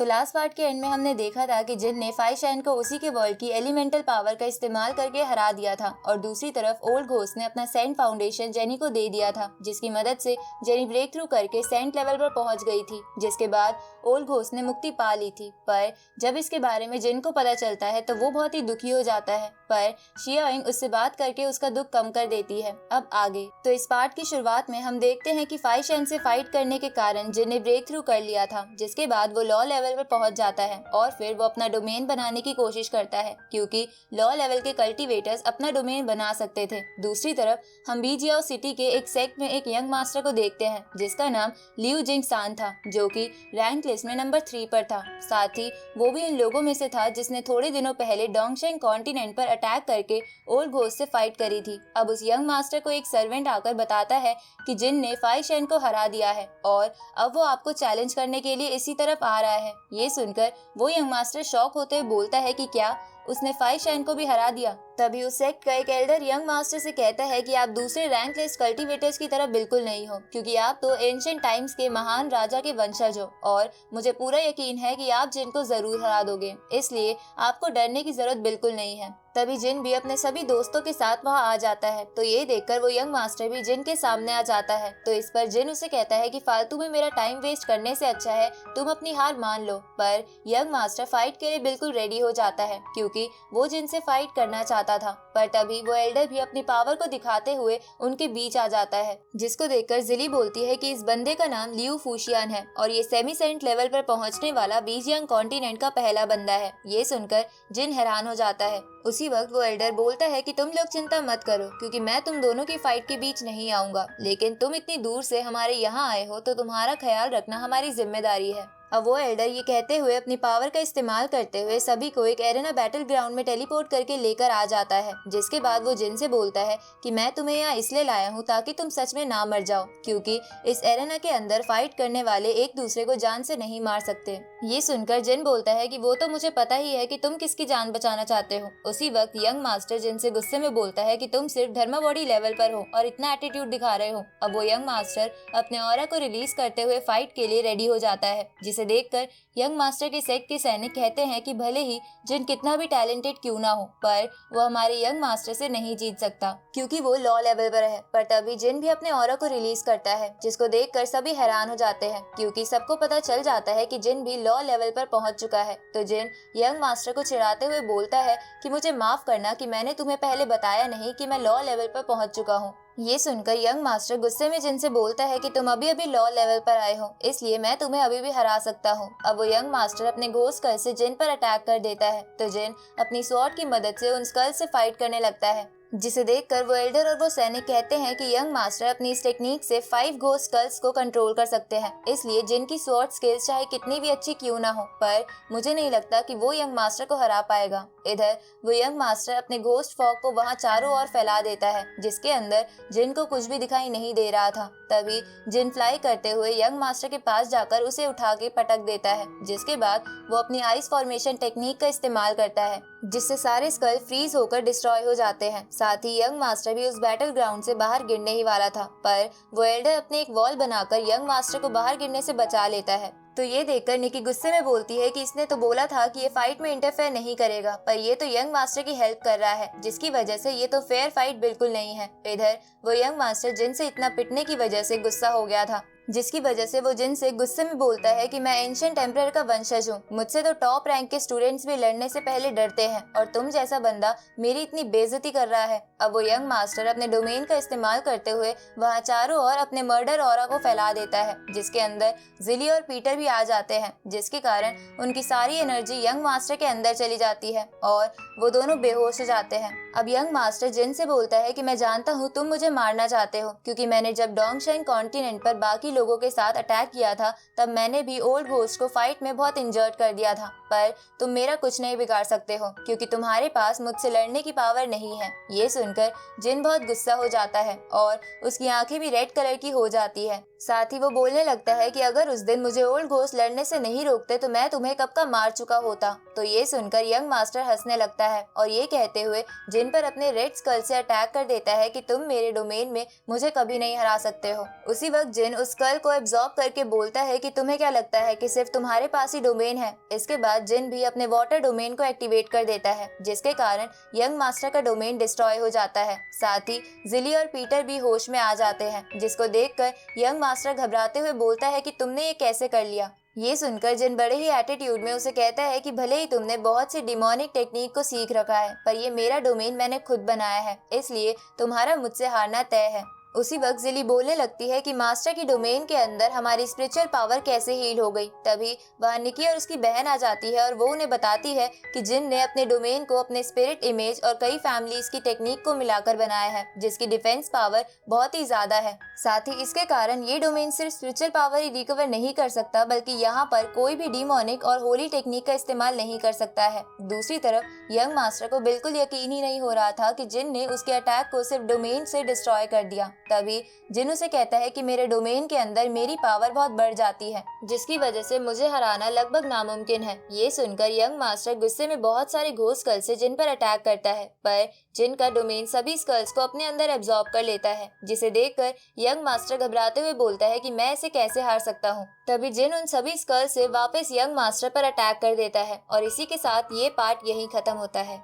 तो last part के and में हमने देखा था कि जिन ने फाई शैन को उसी के वर्ल्ड की एलिमेंटल पावर का इस्तेमाल करके हरा दिया था और दूसरी तरफ ओल्ड घोस्ट ने अपना सेंट फाउंडेशन जेनी को दे दिया था, जिसकी मदद से जेनी ब्रेक थ्रू करके सेंट लेवल पर पहुंच गई थी, जिसके बाद ओल्ड घोस्ट ने मुक्ति पा ली थी। पर जब इसके बारे में जिन को पता चलता है तो वो बहुत ही दुखी हो जाता है, पर शियाओइंग उससे बात करके उसका दुख कम कर देती है। अब आगे तो इस पार्ट की शुरुआत में हम देखते हैं कि फाई शैन से फाइट करने के कारण जिन ने ब्रेक थ्रू कर लिया था, जिसके बाद वो लॉ लेवल पर पहुंच जाता है और फिर वो अपना डोमेन बनाने की कोशिश करता है, क्योंकि लॉ लेवल के कल्टीवेटर्स अपना डोमेन बना सकते थे। दूसरी तरफ हम बीजियाओ सिटी के एक सेक्ट में एक यंग मास्टर को देखते हैं जिसका नाम लियू जिंग सान था, जो कि रैंक लिस्ट में नंबर 3 पर था। साथ ही वो भी इन लोगों में से था जिसने थोड़े दिनों पहले डोंगशेंग कॉन्टिनेंट पर अटैक करके ओल्ड घोस्ट से फाइट करी थी। अब उस यंग मास्टर को एक सर्वेंट आकर बताता है कि जिन ने फाई शैन को हरा दिया है और अब वो आपको चैलेंज करने के लिए इसी तरफ आ रहा है। ये सुनकर वो यंग मास्टर शॉक होते हुए बोलता है कि क्या उसने फाई शैन को भी हरा दिया। तभी उस सेक्ट का एक एल्डर यंग मास्टर से कहता है कि आप दूसरे रैंक लिस्ट कल्टीवेटर्स की तरह बिल्कुल नहीं हो, क्योंकि आप तो एंशिएंट टाइम्स के महान राजा के वंशज हो और मुझे पूरा यकीन है कि आप जिन को जरूर हरा दोगे, इसलिए आपको डरने की जरूरत बिल्कुल नहीं है। तभी जिन भी अपने सभी दोस्तों के साथ वहाँ आ जाता है, तो ये देखकर वो यंग मास्टर भी जिन के सामने आ जाता है। तो इस पर जिन उसे कहता है कि फालतू में मेरा टाइम वेस्ट करने से अच्छा है तुम अपनी हार मान लो। पर यंग मास्टर फाइट के लिए बिल्कुल रेडी हो जाता है, क्योंकि वो जिन से फाइट करना चाहता था। पर तभी वो एल्डर भी अपनी पावर को दिखाते हुए उनके बीच आ जाता है, जिसको देखकर जिली बोलती है कि इस बंदे का नाम लियू फूशियान है और ये सेमी सेंट लेवल पर पहुंचने वाला बीजियांग कॉन्टिनेंट का पहला बंदा है। ये सुनकर जिन हैरान हो जाता है। उसी वक्त वो एल्डर बोलता है कि तुम लोग चिंता मत करो, क्योंकि मैं तुम दोनों की फाइट के बीच नहीं आऊंगा, लेकिन तुम इतनी दूर से हमारे यहाँ आए हो तो तुम्हारा ख्याल रखना हमारी जिम्मेदारी है। अब वो एल्डर ये कहते हुए अपनी पावर का इस्तेमाल करते हुए सभी को एक एरेना बैटल ग्राउंड में टेलीपोर्ट करके लेकर आ जाता है, जिसके बाद वो जिन से बोलता है कि मैं तुम्हें यहाँ इसलिए लाया हूँ ताकि तुम सच में ना मर जाओ, क्योंकि इस एरेना के अंदर फाइट करने वाले एक दूसरे को जान से नहीं मार सकते। ये सुनकर जिन बोलता है कि वो तो मुझे पता ही है कि तुम किसकी जान बचाना चाहते हो। उसी वक्त यंग मास्टर जिन से गुस्से में बोलता है कि तुम सिर्फ धर्मा बॉडी लेवल पर हो और इतना एटीट्यूड दिखा रहे हो। अब वो यंग मास्टर अपने ऑरा को रिलीज करते हुए फाइट के लिए रेडी हो जाता है, जिसे देखकर यंग मास्टर के सेक्ट के सैनिक कहते हैं कि भले ही जिन कितना भी टैलेंटेड क्यों ना हो, पर वो हमारे यंग मास्टर से नहीं जीत सकता, क्योंकि वो लॉ लेवल पर है। पर तभी जिन भी अपने ऑरा को रिलीज करता है, जिसको देखकर सभी हैरान हो जाते हैं, क्योंकि सबको पता चल जाता है कि जिन भी लॉ लेवल पर पहुंच चुका है। तो जिन यंग मास्टर को चिढ़ाते हुए बोलता है कि मुझे माफ करना कि मैंने तुम्हें पहले बताया नहीं कि मैं लॉ लेवल पर पहुंच चुका हूँ। ये सुनकर यंग मास्टर गुस्से में जिन से बोलता है कि तुम अभी अभी लॉ लेवल पर आए हो, इसलिए मैं तुम्हें अभी भी हरा सकता हूँ। अब वो यंग मास्टर अपने घोस्ट स्कल से जिन पर अटैक कर देता है, तो जिन अपनी स्वॉर्ड की मदद से उन स्कल से फाइट करने लगता है, जिसे देखकर वो एल्डर और वो सैनिक कहते हैं कि यंग मास्टर अपनी इस टेक्निक से 5 घोस्ट स्कल्स को कंट्रोल कर सकते हैं, इसलिए जिनकी स्वॉर्ड स्किल्स चाहे कितनी भी अच्छी क्यों ना हो, पर मुझे नहीं लगता कि वो यंग मास्टर को हरा पाएगा। इधर वो यंग मास्टर अपने घोस्ट फॉग को वहां चारों ओर फैला देता है, जिसके अंदर जिन को कुछ भी दिखाई नहीं दे रहा था। तभी जिन फ्लाई करते हुए यंग मास्टर के पास जाकर उसे उठा के पटक देता है, जिसके बाद वो अपनी आइस फॉर्मेशन टेक्निक का इस्तेमाल करता है, जिससे सारे स्कल फ्रीज होकर डिस्ट्रॉय हो जाते हैं। साथ ही यंग मास्टर भी उस बैटल ग्राउंड से बाहर गिरने ही वाला था, पर वो एल्डर अपने एक वॉल बनाकर यंग मास्टर को बाहर गिरने से बचा लेता है। तो ये देखकर निकी गुस्से में बोलती है कि इसने तो बोला था कि ये फाइट में इंटरफेयर नहीं करेगा, पर ये तो यंग मास्टर की हेल्प कर रहा है, जिसकी वजह से ये तो फेयर फाइट बिल्कुल नहीं है। इधर वो यंग मास्टर जिन से इतना पिटने की वजह से गुस्सा हो गया था, जिसकी वजह से वो जिन से गुस्से में बोलता है कि मैं एंशिएंट एम्परर का वंशज हूँ, मुझसे तो टॉप रैंक के स्टूडेंट्स भी लड़ने से पहले डरते हैं और तुम जैसा बंदा मेरी इतनी बेइज्जती कर रहा है। अब वो यंग मास्टर अपने डोमेन का इस्तेमाल करते हुए वहाँ चारों ओर अपने मर्डर ऑरा को फैला देता है, जिसके अंदर जिली और पीटर भी आ जाते हैं, जिसके कारण उनकी सारी एनर्जी यंग मास्टर के अंदर चली जाती है और वो दोनों बेहोश हो जाते हैं। अब यंग मास्टर जिन से बोलता है कि मैं जानता हूँ तुम मुझे मारना चाहते हो, क्योंकि मैंने जब डोंगशेंग कॉन्टिनेंट पर बाकी लोगों के साथ अटैक किया था तब मैंने भी ओल्ड घोस्ट को फाइट में बहुत इंजर्ड कर दिया था, पर तुम मेरा कुछ नहीं बिगाड़ सकते हो, क्योंकि तुम्हारे पास मुझसे लड़ने की पावर नहीं है। ये सुनकर जिन बहुत गुस्सा हो जाता है और उसकी आंखें भी रेड कलर की हो जाती है। साथ ही वो बोलने लगता है कि अगर उस दिन मुझे ओल्ड घोस्ट लड़ने से नहीं रोकते तो मैं तुम्हें कब का मार चुका होता। तो ये सुनकर यंग मास्टर हंसने लगता है और ये कहते हुए जिन पर अपने रेड स्कल से अटैक कर देता है कि तुम मेरे डोमेन में मुझे कभी नहीं हरा सकते हो। उसी वक्त जिन उस स्कल को एब्जॉर्ब करके बोलता है कि तुम्हें क्या लगता है कि सिर्फ तुम्हारे पास ही डोमेन है। इसके बाद जिन भी अपने वाटर डोमेन को एक्टिवेट कर देता है, जिसके कारण यंग मास्टर का डोमेन डिस्ट्रॉय हो जाता है। साथ ही जिली और पीटर भी होश में आ जाते हैं, जिसको देखकर यंग मास्टर घबराते हुए बोलता है कि तुमने ये कैसे कर लिया। ये सुनकर जिन बड़े ही एटीट्यूड में उसे कहता है कि भले ही तुमने बहुत सी डिमोनिक टेक्निक को सीख रखा है, पर ये मेरा डोमेन मैंने खुद बनाया है, इसलिए तुम्हारा मुझसे हारना तय है। उसी वक्त जिली बोलने लगती है कि मास्टर की डोमेन के अंदर हमारी स्पिरिचुअल पावर कैसे हील हो गई। तभी वहाँ निकी और उसकी बहन आ जाती है और वो उन्हें बताती है कि जिन ने अपने डोमेन को अपने स्पिरिट इमेज और कई फैमिलीज की टेक्निक को मिलाकर बनाया है, जिसकी डिफेंस पावर बहुत ही ज्यादा है। साथ ही इसके कारण ये डोमेन सिर्फ स्पिरिचुअल पावर ही रिकवर नहीं कर सकता, बल्कि यहाँ पर कोई भी डिमोनिक और होली टेक्निक का इस्तेमाल नहीं कर सकता है। दूसरी तरफ यंग मास्टर को बिल्कुल यकीन ही नहीं हो रहा था कि जिन ने उसके अटैक को सिर्फ डोमेन से डिस्ट्रॉय कर दिया। तभी जिन उसे कहता है कि मेरे डोमेन के अंदर मेरी पावर बहुत बढ़ जाती है, जिसकी वजह से मुझे हराना लगभग नामुमकिन है। ये सुनकर यंग मास्टर गुस्से में बहुत सारे घोस्ट स्कल से जिन पर अटैक करता है, पर जिन का डोमेन सभी स्कल्स को अपने अंदर एब्जॉर्ब कर लेता है, जिसे देखकर यंग मास्टर घबराते हुए बोलता है कि मैं इसे कैसे हार सकता हूँ। तभी जिन उन सभी स्कल्स से वापस यंग मास्टर पर अटैक कर देता है और इसी के साथ ये पार्ट यहीं खत्म होता है।